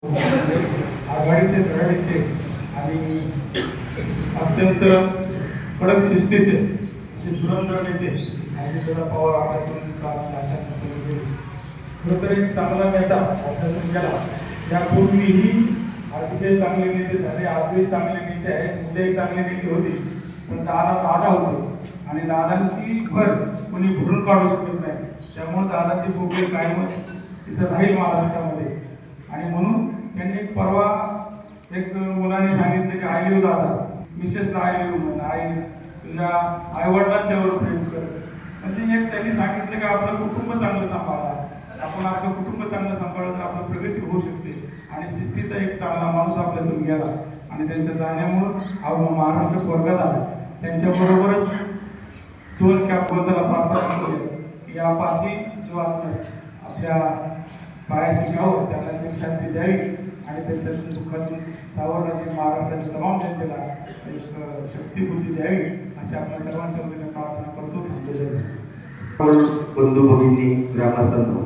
आघाडीचे धडाडीचे आणि अत्यंत कडक शिस्तीचे असे धुरंधर नेते अजितदादा पवार आपल्याकडून खरं तर एक चांगला नेता आपल्यातून गेला. यापूर्वीही अतिशय चांगले नेते झाले, आजही चांगले नेते आहेत, उद्याही चांगले नेते होते. पण दादा होते आणि दादांची भर कोणी भरून काढू शकत नाही. त्यामुळे दादाची भूमिका कायमच तिथं राहील महाराष्ट्रामध्ये. आणि म्हणून त्यांनी एक परवा एक मुलाने सांगितलं की आय लिव दादा, मिसेसला आय लिव म्हण, आई तुझ्या आईवडिलांच्यावर प्रेम कर. म्हणजे एक त्यांनी सांगितलं की आपलं कुटुंब चांगलं सांभाळा, आपण आपलं कुटुंब चांगलं सांभाळलं तर आपलं प्रगती होऊ शकते. आणि शिस्तीचा एक चांगला माणूस आपल्यातून गेला आणि त्यांच्या जाण्यामुळं हा महाराष्ट्र वर्ग झाला. त्यांच्याबरोबरच दोन कॅपबद्दल प्रार्थना करूया की या पाचही जो आपल्या पायाशी घ्यावं, त्यांना शांती द्यावी आणि त्यांच्या दुःखातून सावरण्याची महाराष्ट्राच्या तमाम जनतेला एक शक्तीबुद्धी द्यावी अशी आपल्या सर्वांच्या वतीने प्रार्थना करतो. थांबलेले बंधू भगिनी ग्रामस्थांना